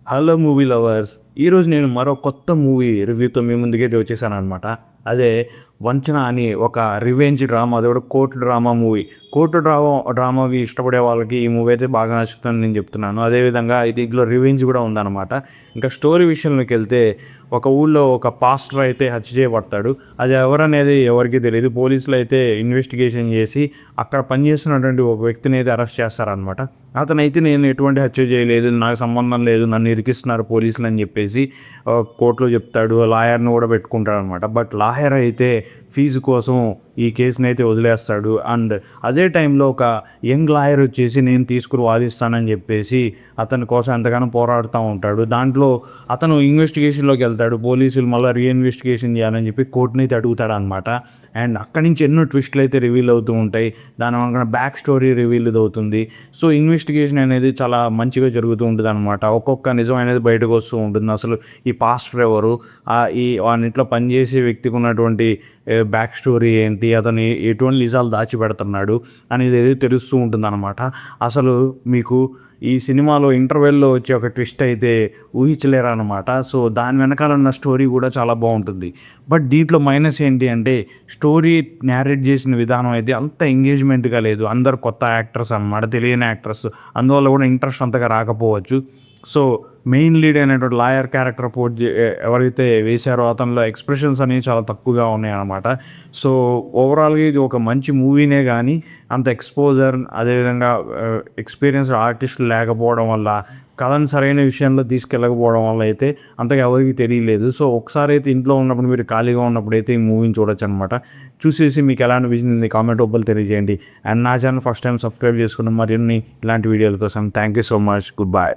Hello movie lovers! ఈరోజు నేను మరో కొత్త మూవీ రివ్యూతో మీ ముందుకైతే వచ్చేసాననమాట. అదే 'వంచన' అని ఒక రివెంజ్ డ్రామా, అది కూడా కోర్ట్ డ్రామా మూవీ. డ్రామావి ఇష్టపడే వాళ్ళకి ఈ మూవీ అయితే బాగా నచ్చుతుందని నేను చెప్తున్నాను. అదేవిధంగా దీంట్లో రివెంజ్ కూడా ఉందనమాట. ఇంకా స్టోరీ విషయంలోకెళ్తే, ఒక ఊళ్ళో ఒక పాస్టర్ అయితే హత్య చేయబడతాడు. అది ఎవరనేది ఎవరికీ తెలీదు. పోలీసులు అయితే ఇన్వెస్టిగేషన్ చేసి అక్కడ పనిచేస్తున్నటువంటి ఒక వ్యక్తిని అయితే అరెస్ట్ చేస్తారనమాట. అతనైతే నేను ఎటువంటి హత్య చేయలేదు, నాకు సంబంధం లేదు, నన్ను ఇరికిస్తున్నారు పోలీసులు అని చెప్పేసి కోర్టులో చెప్తాడు. లాయర్ని కూడా పెట్టుకుంటాడనమాట. బట్ లాయర్ అయితే ఫీజు కోసం ఈ కేసుని అయితే వదిలేస్తాడు. అండ్ అదే టైంలో ఒక యంగ్ లాయర్ వచ్చేసి నేను తీసుకుని వాదిస్తానని చెప్పేసి అతని కోసం ఎంతగానో పోరాడుతూ ఉంటాడు. దాంట్లో అతను ఇన్వెస్టిగేషన్లోకి వెళ్తాడు. పోలీసులు మళ్ళీ రీఇన్వెస్టిగేషన్ చేయాలని చెప్పి కోర్టుని అయితే అడుగుతాడు అనమాట. అండ్ అక్కడి నుంచి ఎన్నో ట్విస్టులు అయితే రివీల్ అవుతూ ఉంటాయి. దాని వల్ల బ్యాక్ స్టోరీ రివీల్ అవుతుంది. సో ఇన్వెస్టిగేషన్ అనేది చాలా మంచిగా జరుగుతూ ఉంటుంది అనమాట. ఒక్కొక్క నిజం అనేది బయటకు వస్తూ ఉంటుంది. అసలు ఈ పాస్టర్ ఎవరు, ఈ వానిట్లో పనిచేసే వ్యక్తికి ఉన్నటువంటి బ్యాక్ స్టోరీ ఏంటి, అతను ఎటువంటి నిజాలు దాచిపెడుతున్నాడు అనేది తెలుస్తూ ఉంటుందన్నమాట. అసలు మీకు ఈ సినిమాలో ఇంటర్వెల్‌లో వచ్చే ఒక ట్విస్ట్ అయితే ఊహించలేరనమాట. సో దాని వెనకాల ఉన్న స్టోరీ కూడా చాలా బావుంటుంది. బట్ దీంట్లో మైనస్ ఏంటి అంటే, స్టోరీ నేరేట్ చేసిన విధానం అయితే అంత ఎంగేజ్‌మెంట్‌గా లేదు. అందరూ కొత్త యాక్టర్స్ అనమాట, తెలియని యాక్టర్స్. అందువల్ల కూడా ఇంట్రెస్ట్ అంతగా రాకపోవచ్చు. సో మెయిన్ లీడ్ అయినటువంటి లాయర్ క్యారెక్టర్ ఎవరైతే వేశారో అతనిలో ఎక్స్‌ప్రెషన్స్ అనేవి చాలా తక్కువగా ఉన్నాయన్నమాట. సో ఓవరాల్‌గా ఇది ఒక మంచి మూవీనే గానీ, అంత ఎక్స్‌పోజర్, అదేవిధంగా ఎక్స్‌పీరియన్స్డ్ ఆర్టిస్టులు లేకపోవడం వల్ల, కథను సరైన విషయంలో తీసుకెళ్ళకపోవడం వల్ల అయితే అంతగా ఎవరికీ తెలియలేదు. సో ఒకసారి అయితే ఇంట్లో ఉన్నప్పుడు, మీరు ఖాళీగా ఉన్నప్పుడైతే ఈ మూవీని చూడొచ్చనమాట. చూసేసి మీకు ఎలా అనిపించింది కామెంట్ రూపంలో తెలియజేయండి. అండ్ నా ఛానల్ ఫస్ట్ టైం సబ్స్క్రైబ్ చేసుకున్న మరిన్ని ఇలాంటి వీడియోల కోసం thank you so much. Good bye.